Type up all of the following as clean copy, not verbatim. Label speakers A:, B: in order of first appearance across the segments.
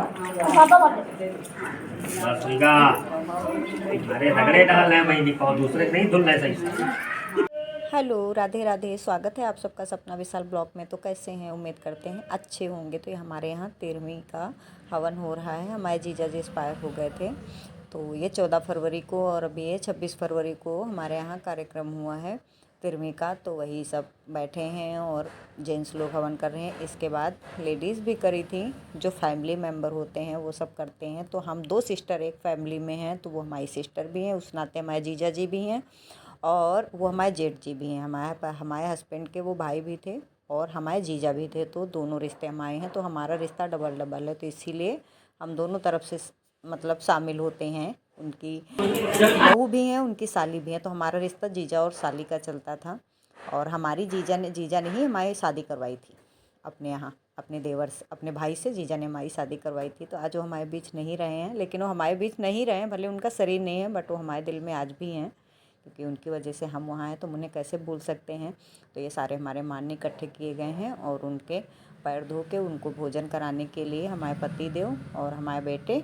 A: बस ठीक है। अरे रगड़े डाल रहे हैं भाई, निकाल दूसरे नहीं धुल रहे सही से।
B: हेलो, राधे राधे। स्वागत है आप सबका सपना विशाल ब्लॉग में। तो कैसे हैं? उम्मीद करते हैं अच्छे होंगे। तो ये हमारे यहाँ 13वीं का हवन हो रहा है। हमारे जीजा जी एक्सपायर हो गए थे, तो ये 14 फरवरी को और अभी ये 26 फरवरी को हमारे यहाँ कार्यक्रम हुआ है 13वीं का। तो वही सब बैठे हैं और जेंट्स लोग हवन कर रहे हैं। इसके बाद लेडीज़ भी करी थी, जो फैमिली मेम्बर होते हैं वो सब करते हैं। तो हम 2 सिस्टर एक फैमिली में हैं, तो वो हमारी सिस्टर भी हैं, उस नाते हमारे जीजा जी भी हैं और वो हमारे जेठ जी भी हैं। हमारे हस्बैंड के वो भाई भी थे और हमारे जीजा भी थे, तो दोनों रिश्ते हमारे हैं। तो हमारा रिश्ता डबल डबल है, तो इसीलिए हम दोनों तरफ से मतलब शामिल होते हैं। उनकी बहू भी हैं, उनकी साली भी हैं, तो हमारा रिश्ता जीजा और साली का चलता था। और हमारी जीजा ने ही हमारी शादी करवाई थी अपने यहाँ, अपने देवर से, अपने भाई से जीजा ने हमारी शादी करवाई थी। तो आज वो हमारे बीच नहीं रहे हैं, लेकिन वो हमारे बीच नहीं रहे हैं, भले उनका शरीर नहीं है बट वो हमारे दिल में आज भी हैं, क्योंकि उनकी वजह से हम वहाँ हैं, तो उन्हें कैसे भूल सकते हैं। तो ये सारे हमारे मान्य इकट्ठे किए गए हैं और उनके पैर धो के उनको भोजन कराने के लिए हमारे पति देव और हमारे बेटे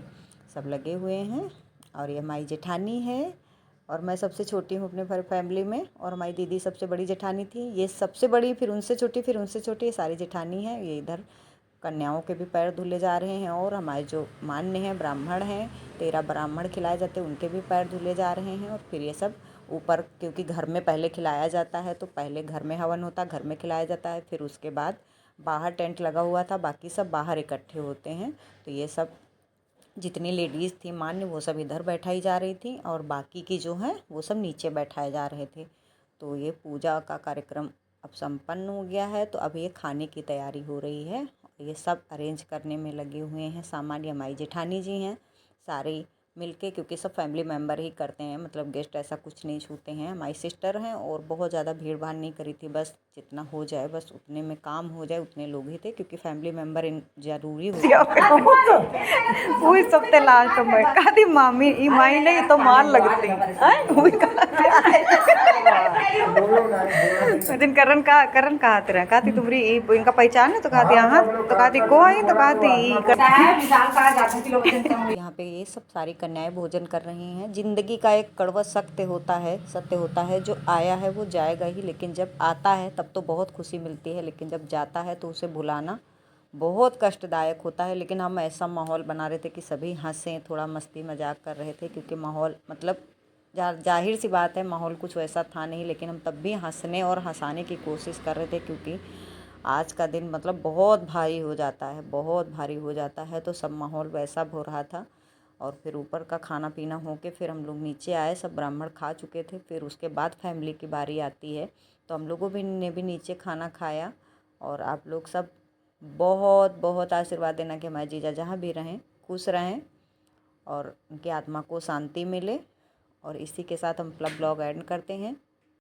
B: सब लगे हुए हैं। और ये हमारी जेठानी है और मैं सबसे छोटी हूँ अपने फैमिली में, और हमारी दीदी सबसे बड़ी जेठानी थी, ये सबसे बड़ी, फिर उनसे छोटी, फिर उनसे छोटी, ये सारी जेठानी है। ये इधर कन्याओं के भी पैर धुले जा रहे हैं और हमारे जो मान्य हैं ब्राह्मण हैं, 13 ब्राह्मण खिलाए जाते हैं, उनके भी पैर धुले जा रहे हैं। और फिर ये सब ऊपर, क्योंकि घर में पहले खिलाया जाता है, तो पहले घर में हवन होता है, घर में खिलाया जाता है, फिर उसके बाद बाहर टेंट लगा हुआ था, बाकी सब बाहर इकट्ठे होते हैं। तो ये सब जितनी लेडीज़ थी मान्य, वो सब इधर बैठाई जा रही थी और बाकी की जो हैं वो सब नीचे बैठाए जा रहे थे। तो ये पूजा का कार्यक्रम अब संपन्न हो गया है, तो अब ये खाने की तैयारी हो रही है। ये सब अरेंज करने में लगे हुए हैं। सामान्य हमारी जेठानी जी हैं सारे मिलके, क्योंकि सब फैमिली मेम्बर ही करते हैं, मतलब गेस्ट ऐसा कुछ नहीं छूते हैं। हमारी सिस्टर हैं और बहुत ज़्यादा भीड़ भाड़ नहीं करी थी, बस जितना हो जाए, बस उतने में काम हो जाए, उतने लोग ही थे, क्योंकि फैमिली मेम्बर ज़रूरी हो। वही सब ते लास्ट में कहती मामी ई माई नहीं तो मार लगती दिन करण कहत रहे, कहती तुम्हारी इनका पहचान है, तो कहती हाँ, तो कहती को आई, तो कहती यहाँ पे ये सब सारी कन्याएं भोजन कर रही हैं। जिंदगी का एक कड़वा सत्य होता है, जो आया है वो जाएगा ही, लेकिन जब आता है तब तो बहुत खुशी मिलती है, लेकिन जब जाता है तो उसे भुलाना बहुत कष्टदायक होता है। लेकिन हम ऐसा माहौल बना रहे थे कि सभी हंसें, थोड़ा मस्ती मजाक कर रहे थे, क्योंकि माहौल मतलब जाहिर सी बात है माहौल कुछ वैसा था नहीं, लेकिन हम तब भी हंसने और हंसाने की कोशिश कर रहे थे, क्योंकि आज का दिन मतलब बहुत भारी हो जाता है, बहुत भारी हो जाता है। तो सब माहौल वैसा हो रहा था। और फिर ऊपर का खाना पीना हो के फिर हम लोग नीचे आए, सब ब्राह्मण खा चुके थे, फिर उसके बाद फैमिली की बारी आती है, तो हम लोगों ने भी नीचे खाना खाया। और आप लोग सब बहुत बहुत आशीर्वाद देना कि हमारे जीजा जहाँ भी रहें खुश रहें और उनकी आत्मा को शांति मिले। और इसी के साथ हम अपना ब्लॉग एंड करते हैं।